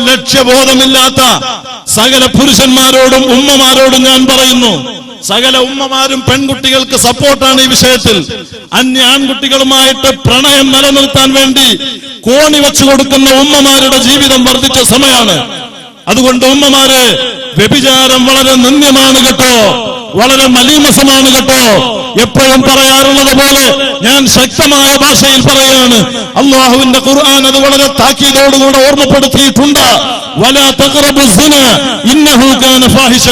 ലക്ഷ്യബോധമില്ലാത്ത സകല പുരുഷന്മാരോടും ഉമ്മമാരോടും ഞാൻ പറയുന്നു, സകല ഉമ്മമാരും പെൺകുട്ടികൾക്ക് സപ്പോർട്ടാണ് ഈ വിഷയത്തിൽ. അന്യ ആൺകുട്ടികളുമായിട്ട് പ്രണയം നിലനിർത്താൻ വേണ്ടി കോണി വെച്ചു കൊടുക്കുന്ന ഉമ്മമാരുടെ ജീവിതം വർദ്ധിച്ച സമയമാണ്. അതുകൊണ്ട് ഉമ്മമാരെ, വ്യഭിചാരം വളരെ നിന്ദ്യമാണ് കേട്ടോ, വളരെ മലീമസമാണ് കേട്ടോ. എപ്പോഴും പറയാറുള്ളത് പോലെ ഞാൻ ശക്തമായ ഭാഷയിൽ പറയാണ്, അള്ളാഹുവിന്റെ ഖുർആൻ അത് വളരെ താക്കീതോടുകൂടെ ഓർമ്മപ്പെടുത്തിയിട്ടുണ്ട്. വലാ തഖറബു സിന ഇന്നഹു കാന ഫാഹിഷ.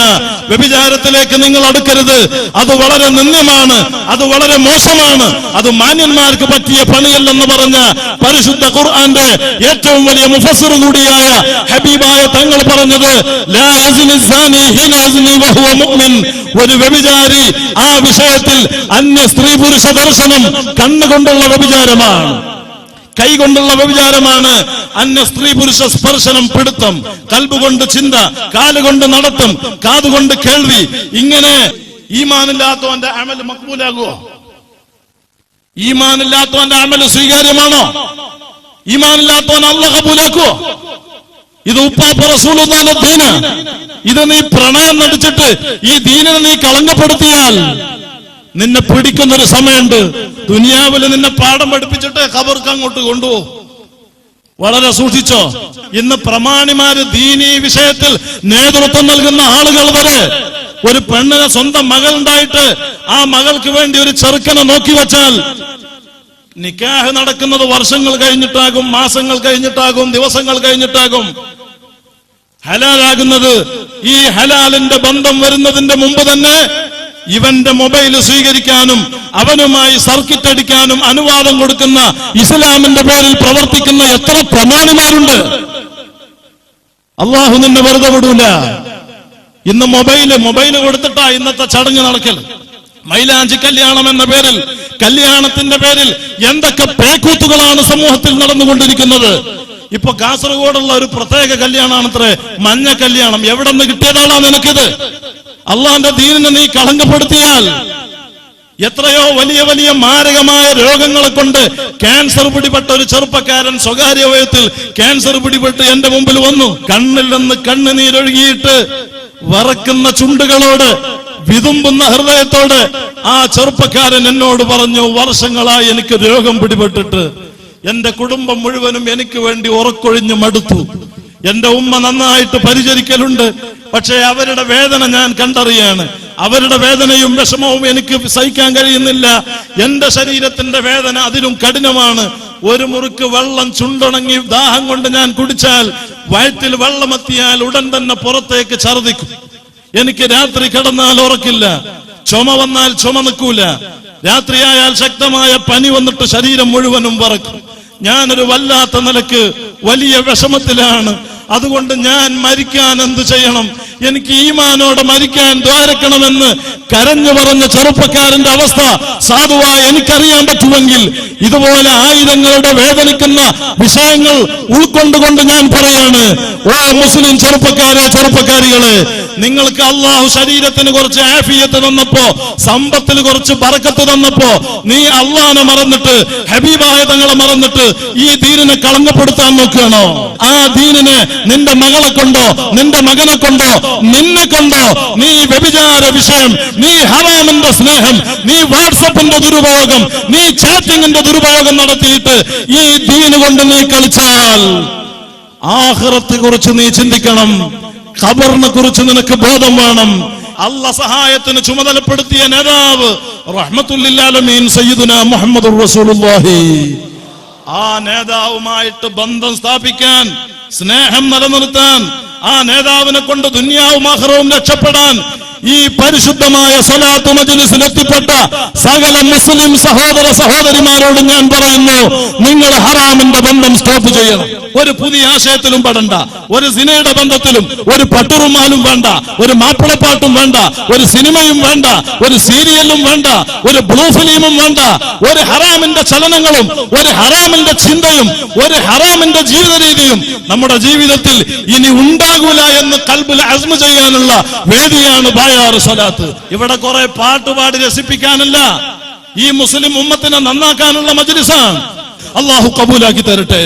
വ്യഭിചാരത്തിലേക്ക് നിങ്ങൾ അടുക്കരുത്, അത് വളരെ നിന്ദ്യമാണ്, അത് വളരെ മോശമാണ്, അത് മാന്യന്മാർക്ക് പറ്റിയ പണിയല്ലെന്ന് പറഞ്ഞ പരിശുദ്ധ ഖുർആന്റെ ഏറ്റവും വലിയ മുഫസ്സിർ കൂടിയായ ഹബീബായ തങ്ങൾ പറഞ്ഞത്, ലാ യസ്നി സാനി ഹിന യസ്നി വഹുവ മുഅ്മിൻ. ഒരു വ്യഭിചാരി ആ വിഷയത്തിൽ അന്യ സ്ത്രീ പുരുഷ ദർശനം കണ്ണുകൊണ്ടുള്ള വ്യഭിചാരമാണ്, കൈകൊണ്ടുള്ള വ്യഭിചാരമാണ്. അന്യ സ്ത്രീ പുരുഷ സ്പർശനം, പിടുത്തം, കൽബുകൊണ്ട് ചിന്ത, കാലുകൊണ്ട് നടത്തം, കാതുകൊണ്ട് കേൾവി. ഇങ്ങനെ ഈമാനില്ലാത്തവന്റെ അമൽ മഖ്ബൂലാകുമോ? ഈമാനില്ലാത്തവന്റെ അമൽ സ്വീകാര്യമാണോ? ഈമാനില്ലാത്തവൻ അല്ലാഹു കബൂലാക്കുമോ? ഇത് ഉപ്പാപ്പ റസൂലുള്ളാഹിന്റെ ദീന്. ഇത് നീ പ്രണയം നടിച്ചിട്ട് ഈ ദീനിനെ നീ കളങ്കപ്പെടുത്തിയാൽ നിന്നെ പിടിക്കുന്നൊരു സമയമുണ്ട്. ദുനിയാവിൽ നിന്നെ പാഠം പഠിപ്പിച്ചിട്ട് ഖബർക്ക് അങ്ങോട്ട് കൊണ്ടുപോകും. വളരെ സൂക്ഷിച്ചോ. ഇന്ന് പ്രമാണിമാര് ദീനീ വിഷയത്തിൽ നേതൃത്വം നൽകുന്ന ആളുകൾ വരെ ഒരു പെണ്ണിന് സ്വന്തം മകൾ ഉണ്ടായിട്ട് ആ മകൾക്ക് വേണ്ടി ഒരു ചെറുക്കനെ നോക്കി വെച്ചാൽ നിക്കാഹ് നടക്കുന്നത് വർഷങ്ങൾ കഴിഞ്ഞിട്ടാകും, മാസങ്ങൾ കഴിഞ്ഞിട്ടാകും, ദിവസങ്ങൾ കഴിഞ്ഞിട്ടാകും. ഹലാലാകുന്നത് ഈ ഹലാലിന്റെ ബന്ധം വരുന്നതിന്റെ മുമ്പ് തന്നെ ഇവന്റെ മൊബൈൽ സ്വീകരിക്കാനും അവനുമായി സർക്കിറ്റ് അടിക്കാനും അനുവാദം കൊടുക്കുന്ന ഇസ്ലാമിന്റെ പേരിൽ പ്രവർത്തിക്കുന്ന എത്ര പ്രമാണിമാരുണ്ട്. അള്ളാഹു നിന്നെ വെറുതെ വിടൂല. ഇന്ന് മൊബൈല് കൊടുത്തിട്ടാ ഇന്നത്തെ ചടങ്ങ് നടക്കൽ. മൈലാഞ്ചി കല്യാണം എന്ന പേരിൽ, കല്യാണത്തിന്റെ പേരിൽ എന്തൊക്കെ പേക്കൂത്തുകളാണ് സമൂഹത്തിൽ നടന്നുകൊണ്ടിരിക്കുന്നത്. ഇപ്പൊ കാസർഗോഡുള്ള ഒരു പ്രത്യേക കല്യാണാണത്രേ മഞ്ഞ കല്യാണം. എവിടെ നിന്ന് കിട്ടിയതാണോ നിനക്കിത്? അള്ളാന്റെ ദീനിനെ നീ കളങ്കപ്പെടുത്തിയാൽ എത്രയോ വലിയ വലിയ മാരകമായ രോഗങ്ങളെ കൊണ്ട് ക്യാൻസർ പിടിപെട്ട ഒരു ചെറുപ്പക്കാരൻ സ്വകാര്യ വയത്തിൽ ക്യാൻസർ പിടിപെട്ട് എന്റെ മുമ്പിൽ വന്നു. കണ്ണിൽ നിന്ന് കണ്ണുനീരൊഴുകിയിട്ട് വറക്കുന്ന ചുണ്ടുകളോട്, വിതുമ്പുന്ന ഹൃദയത്തോട് ആ ചെറുപ്പക്കാരൻ എന്നോട് പറഞ്ഞു, വർഷങ്ങളായി എനിക്ക് രോഗം പിടിപെട്ടിട്ട് എന്റെ കുടുംബം മുഴുവനും എനിക്ക് വേണ്ടി ഉറക്കൊഴിഞ്ഞു മടുത്തു. എന്റെ ഉമ്മ നന്നായിട്ട് പരിചരിക്കലുണ്ട്, പക്ഷേ അവരുടെ വേദന ഞാൻ കണ്ടറിയാണ്. അവരുടെ വേദനയും വിഷമവും എനിക്ക് സഹിക്കാൻ കഴിയുന്നില്ല. എന്റെ ശരീരത്തിന്റെ വേദന അതിലും കഠിനമാണ്. ഒരു മുറുക്ക് വെള്ളം ചുണ്ടുണങ്ങി ദാഹം കൊണ്ട് ഞാൻ കുടിച്ചാൽ വയറ്റിൽ വെള്ളമെത്തിയാൽ ഉടൻ തന്നെ പുറത്തേക്ക് ഛർദിക്കും. എനിക്ക് രാത്രി കിടന്നാൽ ഉറക്കില്ല, ചുമ വന്നാൽ ചുമ നിൽക്കൂല, രാത്രിയായാൽ ശക്തമായ പനി വന്നിട്ട് ശരീരം മുഴുവനും വിറക്കും. ഞാനൊരു വല്ലാത്ത നിലക്ക് വലിയ വിഷമത്തിലാണ്. അതുകൊണ്ട് ഞാൻ മരിക്കാൻ എന്ത് ചെയ്യണം? എനിക്ക് ഈമാനോടെ മരിക്കാൻ ദ്വാരക്കണമെന്ന് കരഞ്ഞു പറഞ്ഞ ചെറുപ്പക്കാരന്റെ അവസ്ഥ സാധുവായി എനിക്കറിയാൻ പറ്റുമെങ്കിൽ ഇതുപോലെ ആയിരങ്ങളുടെ വേദനിക്കുന്ന വിഷയങ്ങൾ ഉൾക്കൊണ്ടുകൊണ്ട് ഞാൻ പറയാണ്, ഓ മുസ്ലിം ചെറുപ്പക്കാരെ, ചെറുപ്പക്കാരികളെ, നിങ്ങൾക്ക് അള്ളാഹു ശരീരത്തിന് കുറച്ച് ആഫിയത്ത് തന്നപ്പോ, സമ്പത്തിൽ കുറച്ച് ബറക്കത്ത് തന്നപ്പോ നീ അള്ളാഹനെ മറന്നിട്ട്, ഹബീബായ തങ്ങളെ മറന്നിട്ട് ഈ ദീനിനെ കളങ്കപ്പെടുത്താൻ നോക്കുകയാണോ? ആ ദീനിനെ നിന്റെ മകളെ കൊണ്ടോ നിന്റെ മകനെ കൊണ്ടോ നിന്നെ കൊണ്ടോ നീ വ്യഭിചാര വിഷയം, നീ ഹറാമിന്റെ സ്നേഹം, നീ വാട്സപ്പിന്റെ ദുരുപയോഗം, നീ ചാറ്റിങ്ങിന്റെ ദുരുപയോഗം നടത്തിയിട്ട് ഈ ദീന് കൊണ്ട് നീ കളിച്ചാൽ ആഖിറത്തെ കുറിച്ച് നീ ചിന്തിക്കണം. ഖബറിനെ കുറിച്ച് നിനക്ക് ബോധം വേണം. അല്ലാഹ് സഹായത്തിന് ചുമതലപ്പെടുത്തിയ നേതാവ് റഹ്മത്തുൽ ലിൽ ആലമീൻ സയ്യിദുനാ മുഹമ്മദുർ റസൂലുള്ളാഹി, ആ നേതാവുമായിട്ട് ബന്ധം സ്ഥാപിക്കാൻ, സ്നേഹം നിലനിർത്താൻ, ആ നേതാവിനെ കൊണ്ട് ദുനിയാവും ആഖിറവും രക്ഷപ്പെടാൻ ഈ പരിശുദ്ധമായ സ്വലാത്ത് മജ്ലിസിൽ എത്തിപ്പെട്ട സകല മുസ്ലിം സഹോദര സഹോദരിമാരോട് ഞാൻ പറയുന്നു, നിങ്ങൾ ഹറാമിന്റെ ബന്ധം സ്റ്റോപ്പ് ചെയ്യണം. ഒരു പുതിയ ആശയത്തിലും പെടണ്ട, ഒരു സിനയുടെ ബന്ധത്തിലും, ഒരു പട്ടുറുമാലും വേണ്ട, ഒരു മാപ്പിളപ്പാട്ടും വേണ്ട, ഒരു സിനിമയും വേണ്ട, ഒരു സീരിയലും വേണ്ട, ഒരു ബ്ലൂ ഫിലിമും വേണ്ട. ഒരു ഹറാമിന്റെ ചലനങ്ങളും ഒരു ഹറാമിന്റെ ചിന്തയും ഒരു ഹറാമിന്റെ ജീവിത രീതിയും നമ്മുടെ ജീവിതത്തിൽ ഇനി ഉണ്ടാകൂല എന്ന് ഖൽബിൽ അസ്മ ചെയ്യാനുള്ള വേദിയാണ് ബായാറ് സ്വലാത്ത്. ഇവിടെ കുറെ പാട്ടുപാടി രസിപ്പിക്കാനല്ല, ഈ മുസ്ലിം ഉമ്മത്തിനെ നന്നാക്കാനുള്ള മജ്ലിസാണ്. അല്ലാഹു കബൂലാക്കി തരട്ടെ.